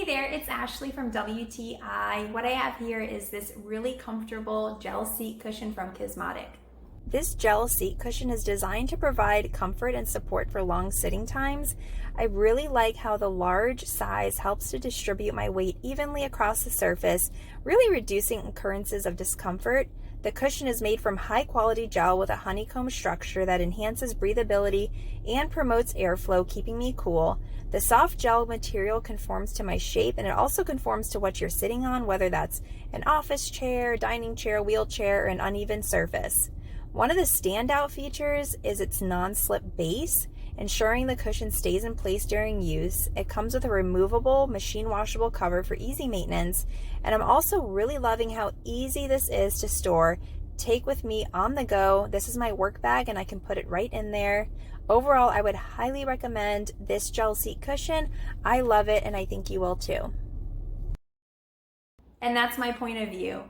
there, it's Ashley from WTI. What I have here is this really comfortable gel seat cushion from KYSMOTIC. This gel seat cushion is designed to provide comfort and support for long sitting times. I really like how the large size helps to distribute my weight evenly across the surface, really reducing occurrences of discomfort. The cushion is made from high quality gel with a honeycomb structure that enhances breathability and promotes airflow, keeping me cool. The soft gel material conforms to my shape, and it also conforms to what you're sitting on, whether that's an office chair, dining chair, wheelchair, or an uneven surface. One of the standout features is its non-slip base, ensuring the cushion stays in place during use. It comes with a removable, machine washable cover for easy maintenance, and I'm also really loving how easy this is to store, take with me on the go. This is my work bag and I can put it right in there. Overall, I would highly recommend this gel seat cushion. I love it and I think you will too. And that's my point of view.